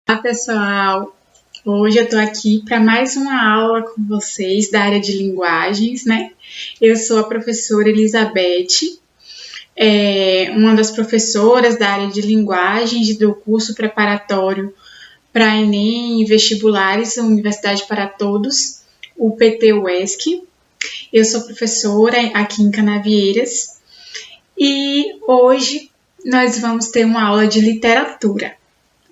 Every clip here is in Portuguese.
Olá, pessoal! Hoje eu tô aqui para mais uma aula com vocês da área de linguagens, né? Eu sou a professora Elizabeth, uma das professoras da área de linguagens do curso preparatório para Enem e vestibulares Universidade para Todos, o PT-UESC. Eu sou professora aqui em Canavieiras e hoje nós vamos ter uma aula de literatura.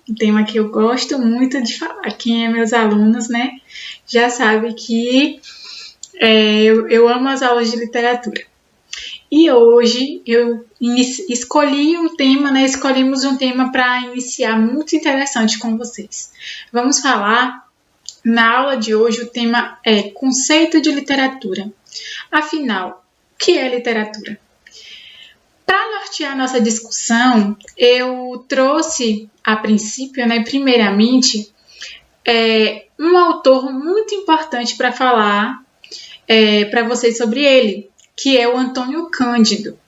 Um tema que eu gosto muito de falar. Quem é meus alunos, né, já sabe que eu amo as aulas de literatura. E hoje eu escolhi um tema, né, escolhemos um tema para iniciar muito interessante com vocês. Vamos falar, na aula de hoje, o tema é conceito de literatura. Afinal, o que é literatura? Para nortear nossa discussão, eu trouxe, a princípio, né, primeiramente, um autor muito importante para falar para vocês sobre ele, que é o Antônio Cândido.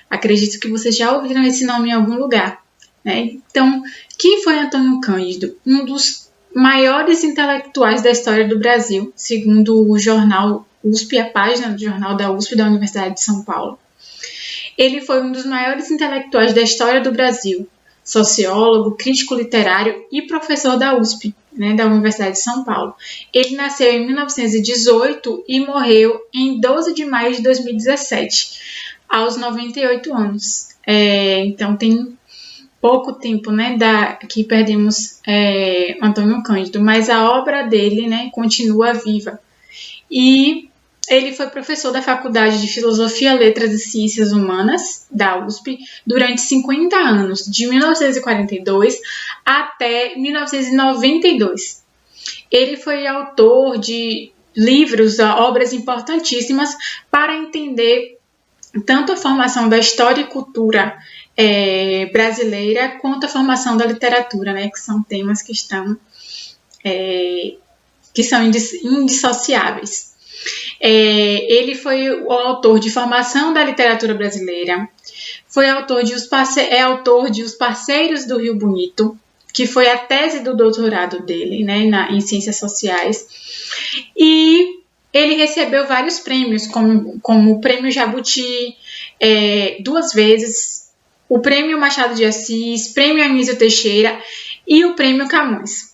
Acredito que vocês já ouviram esse nome em algum lugar, né? Então, quem foi Antônio Cândido? Um dos maiores intelectuais da história do Brasil, segundo o jornal USP, a página do jornal da USP da Universidade de São Paulo. Ele foi um dos maiores intelectuais da história do Brasil, sociólogo, crítico literário e professor da USP, né, da Universidade de São Paulo. Ele nasceu em 1918 e morreu em 12 de maio de 2017, aos 98 anos. Então, tem pouco tempo, né, que perdemos Antônio Cândido, mas a obra dele, né, continua viva. E ele foi professor da Faculdade de Filosofia, Letras e Ciências Humanas, da USP, durante 50 anos, de 1942 até 1992. Ele foi autor de livros, obras importantíssimas para entender tanto a formação da história e cultura brasileira, quanto a formação da literatura, né, que são temas que são indissociáveis. Ele foi o autor de Formação da Literatura Brasileira, foi autor de Os Parceiros do Rio Bonito, que foi a tese do doutorado dele, né, em Ciências Sociais, e ele recebeu vários prêmios, como o Prêmio Jabuti 2 vezes, o Prêmio Machado de Assis, Prêmio Anísio Teixeira e o Prêmio Camões.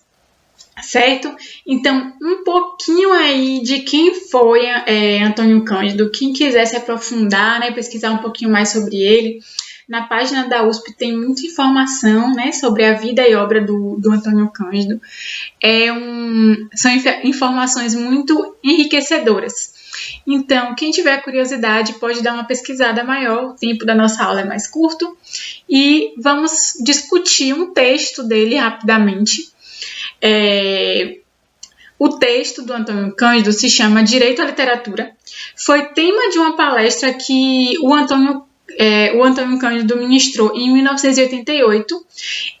Certo? Então, um pouquinho aí de quem foi Antônio Cândido. Quem quiser se aprofundar, né, pesquisar um pouquinho mais sobre ele, na página da USP tem muita informação, né, sobre a vida e obra do Antônio Cândido. São informações muito enriquecedoras. Então, quem tiver curiosidade pode dar uma pesquisada maior, o tempo da nossa aula é mais curto, e vamos discutir um texto dele rapidamente. O texto do Antônio Cândido se chama Direito à Literatura. Foi tema de uma palestra que o Antônio Cândido ministrou em 1988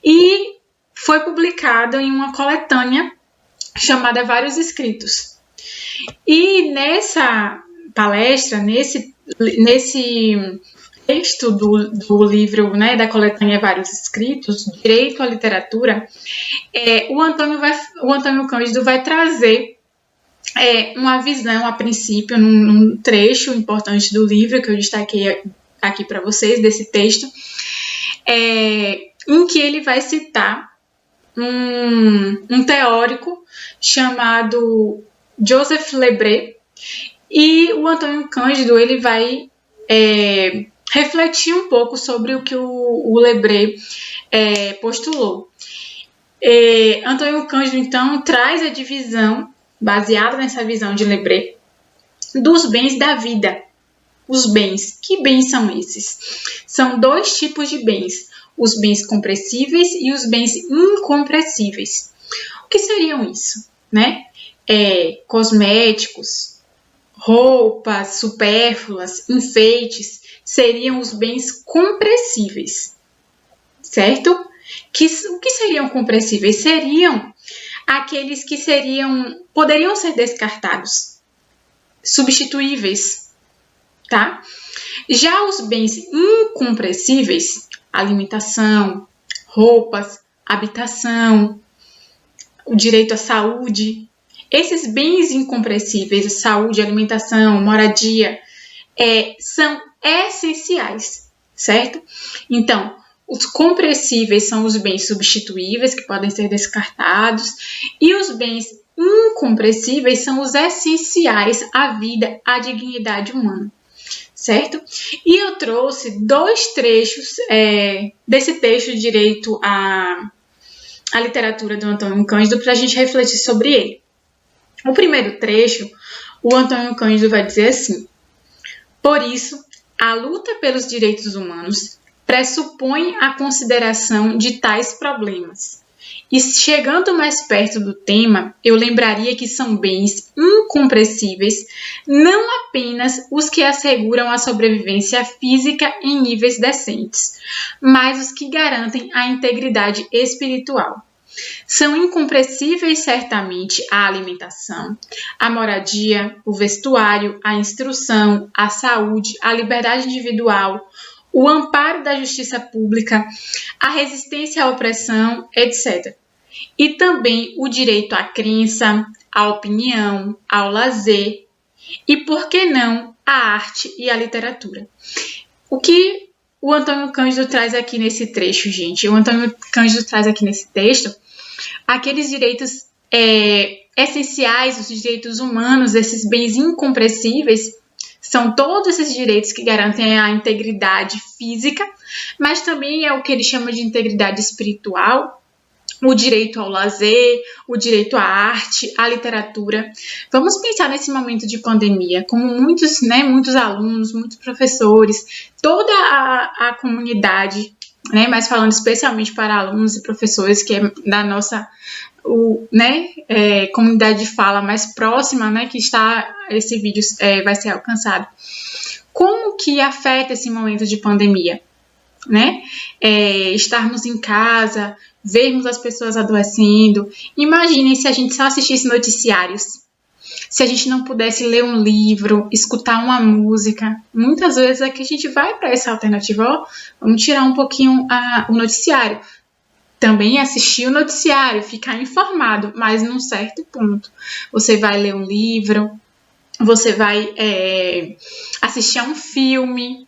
e foi publicado em uma coletânea chamada Vários Escritos. E nessa palestra, nesse texto do livro, né, da coletânea Vários Escritos, Direito à Literatura, o Antônio Cândido vai trazer uma visão, a princípio, num trecho importante do livro, que eu destaquei aqui para vocês, desse texto, em que ele vai citar um teórico chamado Joseph Lebret, e o Antônio Cândido ele vai refletir um pouco sobre o que o Lebret postulou. Antônio Cândido, então, traz a divisão, baseada nessa visão de Lebret, dos bens da vida. Os bens. Que bens são esses? São 2 tipos de bens, os bens compressíveis e os bens incompressíveis. O que seriam isso? Né? Cosméticos, roupas supérfluas, enfeites, seriam os bens compressíveis, certo? O que seriam compressíveis? Seriam aqueles que poderiam ser descartados, substituíveis, tá? Já os bens incompressíveis, alimentação, roupas, habitação, o direito à saúde. Esses bens incompressíveis, saúde, alimentação, moradia, são essenciais, certo? Então, os compressíveis são os bens substituíveis, que podem ser descartados, e os bens incompressíveis são os essenciais à vida, à dignidade humana, certo? E eu trouxe 2 trechos desse texto Direito à Literatura do Antônio Cândido para a gente refletir sobre ele. O primeiro trecho, o Antônio Cândido vai dizer assim: por isso, a luta pelos direitos humanos pressupõe a consideração de tais problemas. E chegando mais perto do tema, eu lembraria que são bens incompressíveis não apenas os que asseguram a sobrevivência física em níveis decentes, mas os que garantem a integridade espiritual. São incompressíveis certamente a alimentação, a moradia, o vestuário, a instrução, a saúde, a liberdade individual, o amparo da justiça pública, a resistência à opressão, etc. E também o direito à crença, à opinião, ao lazer e, por que não, à arte e à literatura. O que o Antônio Cândido traz aqui nesse trecho, gente? O Antônio Cândido traz aqui nesse texto aqueles direitos essenciais, os direitos humanos, esses bens incompressíveis. São todos esses direitos que garantem a integridade física, mas também é o que ele chama de integridade espiritual, o direito ao lazer, o direito à arte, à literatura. Vamos pensar nesse momento de pandemia, como muitos alunos, muitos professores, toda a comunidade, mas falando especialmente para alunos e professores, que é da nossa comunidade de fala mais próxima, que esse vídeo vai ser alcançado. Como que afeta esse momento de pandemia? Estarmos em casa, vermos as pessoas adoecendo. Imaginem se a gente só assistisse noticiários, se a gente não pudesse ler um livro, escutar uma música. Muitas vezes é que a gente vai para essa alternativa, vamos tirar um pouquinho o noticiário. Também assistir o noticiário, ficar informado, mas num certo ponto. Você vai ler um livro, você vai assistir a um filme,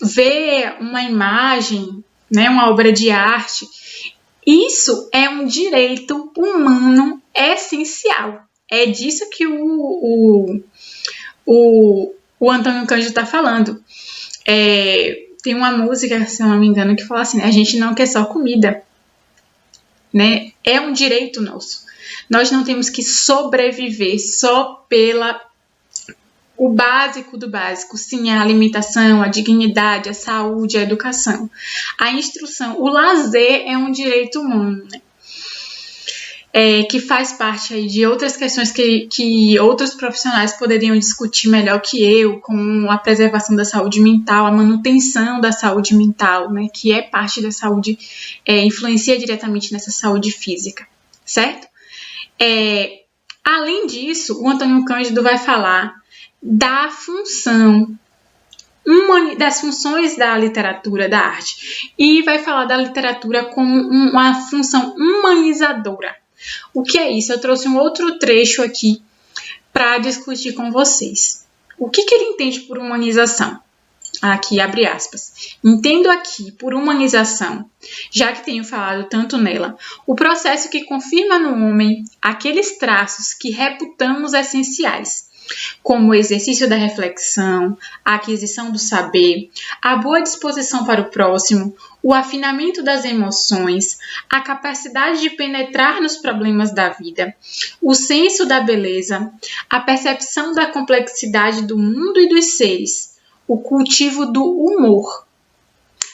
ver uma imagem, uma obra de arte. Isso é um direito humano essencial. É disso que o Antônio Cândido está falando. Tem uma música, se eu não me engano, que fala assim, a gente não quer só comida. É um direito nosso. Nós não temos que sobreviver só o básico do básico, sim, a alimentação, a dignidade, a saúde, a educação, a instrução. O lazer é um direito humano, que faz parte aí de outras questões que outros profissionais poderiam discutir melhor que eu, como a preservação da saúde mental, a manutenção da saúde mental, que é parte da saúde, influencia diretamente nessa saúde física, certo? Além disso, o Antônio Cândido vai falar das funções da literatura, da arte, e vai falar da literatura como uma função humanizadora. O que é isso? Eu trouxe um outro trecho aqui para discutir com vocês. O que ele entende por humanização? Aqui, abre aspas. Entendo aqui por humanização, já que tenho falado tanto nela, o processo que confirma no homem aqueles traços que reputamos essenciais, como o exercício da reflexão, a aquisição do saber, a boa disposição para o próximo, o afinamento das emoções, a capacidade de penetrar nos problemas da vida, o senso da beleza, a percepção da complexidade do mundo e dos seres, o cultivo do humor.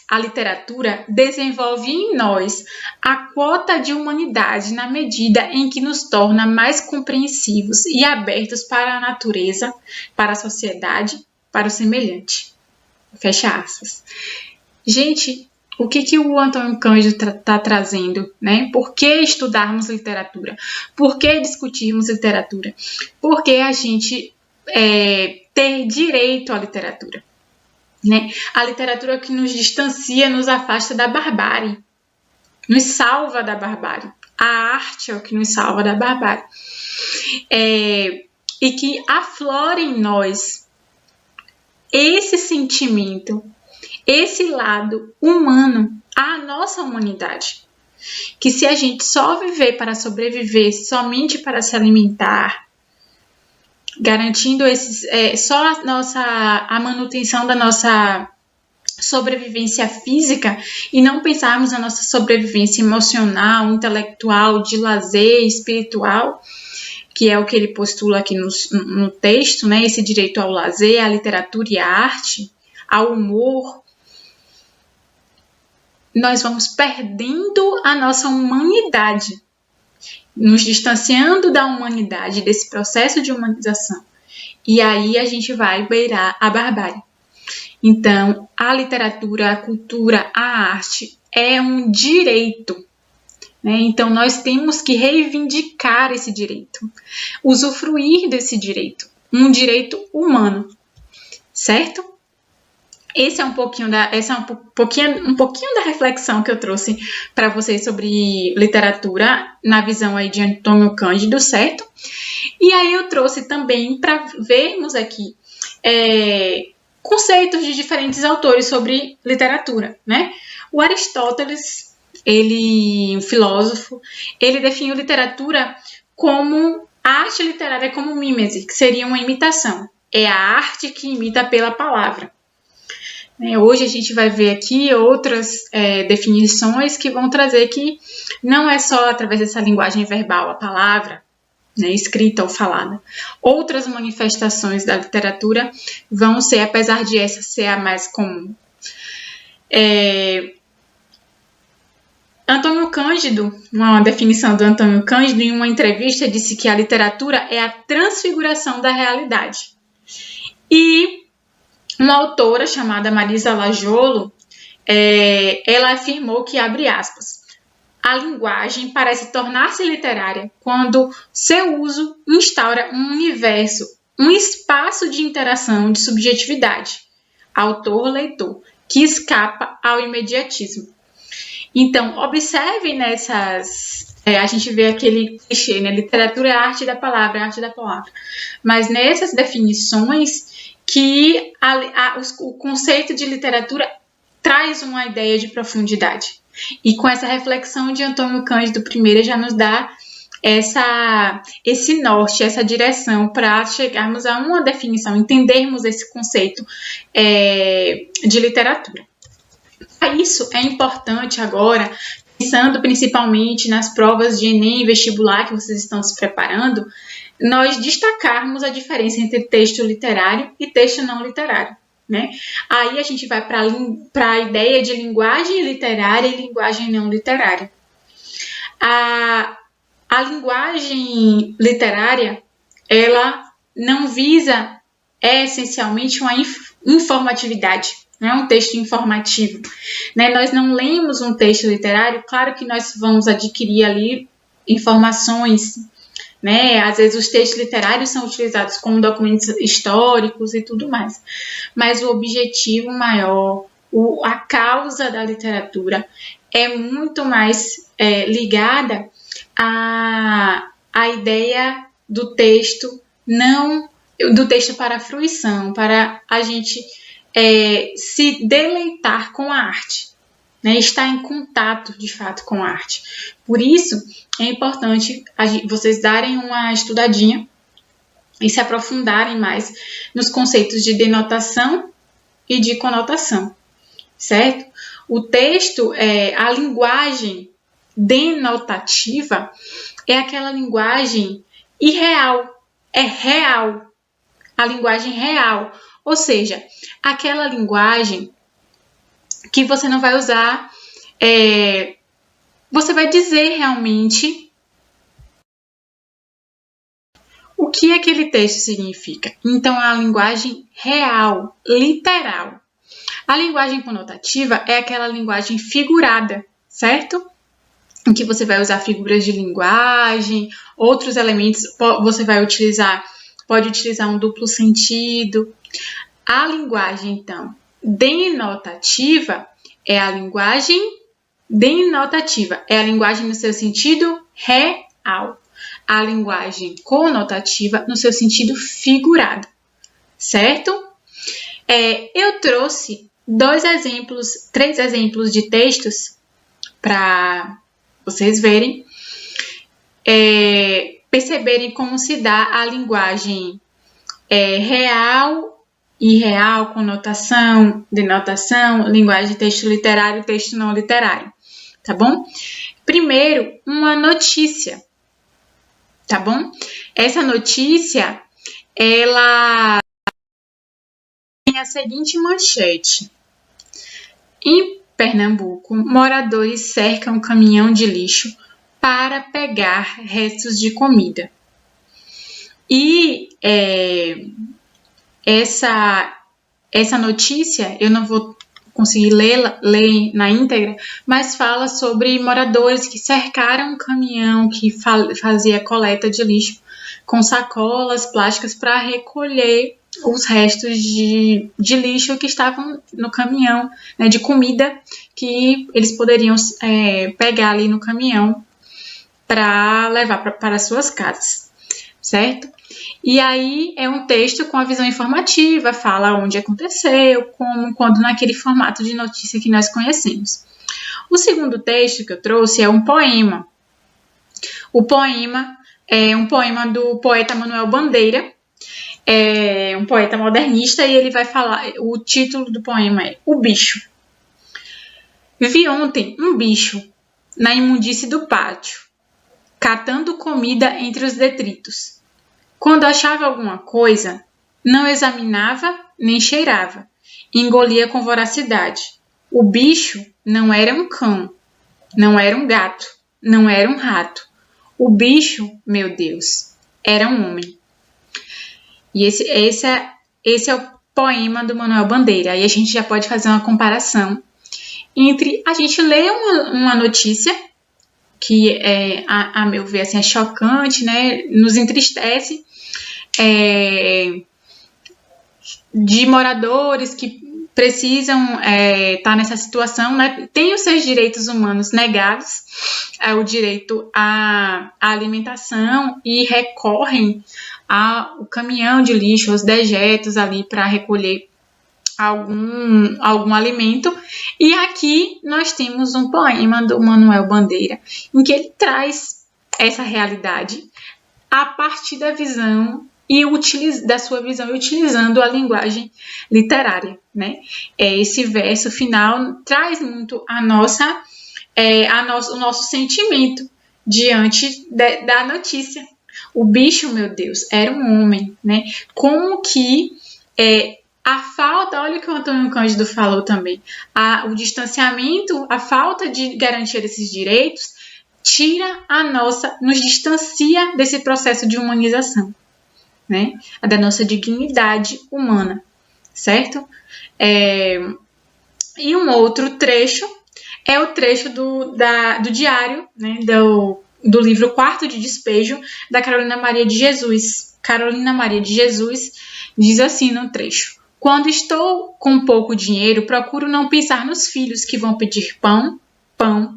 A literatura desenvolve em nós a quota de humanidade na medida em que nos torna mais compreensivos e abertos para a natureza, para a sociedade, para o semelhante. Fecha aspas. Gente, o que o Antônio Cândido está trazendo, Por que estudarmos literatura? Por que discutirmos literatura? Por que a gente ter direito à literatura? A literatura que nos distancia, nos afasta da barbárie. nos salva da barbárie. A arte é o que nos salva da barbárie. E que aflora em nós esse sentimento, esse lado humano, a nossa humanidade. Que se a gente só viver para sobreviver, somente para se alimentar, garantindo só a manutenção da nossa sobrevivência física e não pensarmos na nossa sobrevivência emocional, intelectual, de lazer, espiritual, que é o que ele postula aqui no texto, né? Esse direito ao lazer, à literatura e à arte, ao humor, nós vamos perdendo a nossa humanidade, nos distanciando da humanidade, desse processo de humanização. E aí a gente vai beirar a barbárie. Então, a literatura, a cultura, a arte é um direito, né? Então, nós temos que reivindicar esse direito, usufruir desse direito, um direito humano, certo? Esse é um pouquinho da reflexão que eu trouxe para vocês sobre literatura na visão aí de Antônio Cândido, certo? E aí eu trouxe também para vermos aqui conceitos de diferentes autores sobre literatura, né? O Aristóteles, um filósofo, ele definiu literatura como a arte literária como mímese, que seria uma imitação. É a arte que imita pela palavra. Hoje a gente vai ver aqui outras definições que vão trazer que não é só através dessa linguagem verbal, a palavra, né, escrita ou falada. Outras manifestações da literatura vão ser, apesar de essa ser a mais comum. Antônio Cândido, uma definição do Antônio Cândido, em uma entrevista, disse que a literatura é a transfiguração da realidade. E uma autora chamada Marisa Lajolo, ela afirmou que, abre aspas, a linguagem parece tornar-se literária quando seu uso instaura um universo, um espaço de interação de subjetividade, autor-leitor, que escapa ao imediatismo. Então, observe nessas... a gente vê aquele clichê, né? Literatura é a arte da palavra, é a arte da palavra. Mas nessas definições que o conceito de literatura traz uma ideia de profundidade. E com essa reflexão de Antônio Cândido I já nos dá esse norte, essa direção para chegarmos a uma definição, entendermos esse conceito de literatura. Para isso é importante agora, pensando principalmente nas provas de Enem e vestibular que vocês estão se preparando, nós destacarmos a diferença entre texto literário e texto não literário. Né? Aí a gente vai para a ideia de linguagem literária e linguagem não literária. A linguagem literária, ela não visa essencialmente uma informatividade, não é um texto informativo. Né? Nós não lemos um texto literário, claro que nós vamos adquirir ali informações, né? Às vezes os textos literários são utilizados como documentos históricos e tudo mais. Mas o objetivo maior, a causa da literatura é muito mais ligada à ideia do texto para a fruição, para a gente se deleitar com a arte. Né, estar em contato, de fato, com a arte. Por isso, é importante vocês darem uma estudadinha e se aprofundarem mais nos conceitos de denotação e de conotação, certo? O texto, a linguagem denotativa é aquela linguagem irreal, é real, a linguagem real, ou seja, aquela linguagem que você não vai usar, você vai dizer realmente o que aquele texto significa. Então, a linguagem real, literal. A linguagem conotativa é aquela linguagem figurada, certo? Em que você vai usar figuras de linguagem, outros elementos, você pode utilizar um duplo sentido. A linguagem, então, denotativa é a linguagem denotativa é a linguagem no seu sentido real. A linguagem conotativa no seu sentido figurado, certo? Eu trouxe 3 exemplos de textos para vocês verem, perceberem como se dá a linguagem real, irreal, conotação, denotação, linguagem de texto literário e texto não literário, tá bom? Primeiro, uma notícia, tá bom? Essa notícia, ela tem a seguinte manchete: em Pernambuco, moradores cercam um caminhão de lixo para pegar restos de comida. E essa notícia, eu não vou conseguir ler na íntegra, mas fala sobre moradores que cercaram um caminhão que fazia coleta de lixo com sacolas plásticas para recolher os restos de lixo que estavam no caminhão, né, de comida que eles poderiam pegar ali no caminhão para levar para suas casas, certo? E aí é um texto com a visão informativa, fala onde aconteceu, como, quando, naquele formato de notícia que nós conhecemos. O segundo texto que eu trouxe é um poema. O poema é um poema do poeta Manuel Bandeira, um poeta modernista, e ele vai falar, o título do poema é O Bicho. Vi ontem um bicho na imundície do pátio, catando comida entre os detritos. Quando achava alguma coisa, não examinava nem cheirava, engolia com voracidade. O bicho não era um cão, não era um gato, não era um rato. O bicho, meu Deus, era um homem. E esse é o poema do Manuel Bandeira. Aí a gente já pode fazer uma comparação entre a gente ler uma notícia que, a meu ver, assim, é chocante, né? Nos entristece, de moradores que precisam estar nessa situação, né? Tem os seus direitos humanos negados, o direito à alimentação, e recorrem ao caminhão de lixo, aos dejetos ali para recolher algum alimento. E aqui nós temos um poema do Manuel Bandeira, em que ele traz essa realidade a partir da visão da sua visão, utilizando a linguagem literária, né? Esse verso final traz muito o nosso sentimento diante da notícia. O bicho, meu Deus, era um homem, né? Como que a falta, olha o que o Antônio Cândido falou também, o distanciamento, a falta de garantia desses direitos nos distancia desse processo de humanização, né? Da nossa dignidade humana, certo? E um outro trecho é o trecho do diário, né, do livro Quarto de Despejo, da Carolina Maria de Jesus. Carolina Maria de Jesus diz assim no trecho: quando estou com pouco dinheiro, procuro não pensar nos filhos que vão pedir pão,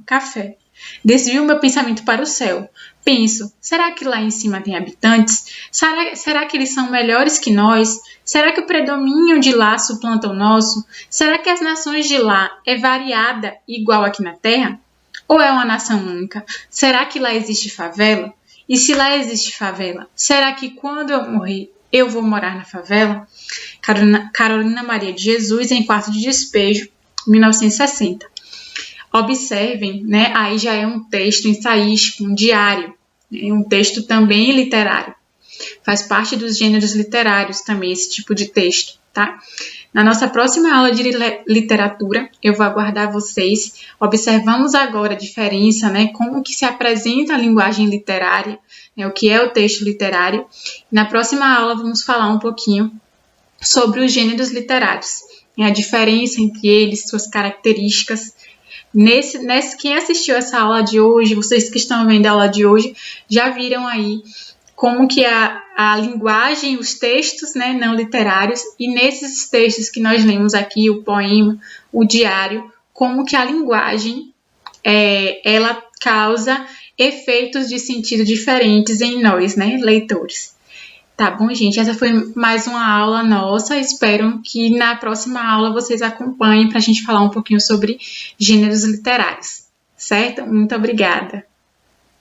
café. Desvio meu pensamento para o céu. Penso, será que lá em cima tem habitantes? Será que eles são melhores que nós? Será que o predomínio de lá suplanta o nosso? Será que as nações de lá é variada igual aqui na Terra? Ou é uma nação única? Será que lá existe favela? E se lá existe favela, será que quando eu morrer, eu vou morar na favela? Carolina Maria de Jesus, em Quarto de Despejo, 1960. Observem, né? Aí já é um texto ensaístico, um diário, né? Um texto também literário. Faz parte dos gêneros literários também esse tipo de texto, tá? Na nossa próxima aula de literatura, eu vou aguardar vocês. Observamos agora a diferença, né? Como que se apresenta a linguagem literária, né? O que é o texto literário. Na próxima aula vamos falar um pouquinho sobre os gêneros literários, né? A diferença entre eles, suas características. Quem assistiu essa aula de hoje, vocês que estão vendo a aula de hoje, já viram aí como que a linguagem, os textos, né, não literários, e nesses textos que nós lemos aqui, o poema, o diário, como que a linguagem ela causa efeitos de sentido diferentes em nós, né, leitores. Tá bom, gente? Essa foi mais uma aula nossa. Espero que na próxima aula vocês acompanhem para a gente falar um pouquinho sobre gêneros literários, certo? Muito obrigada!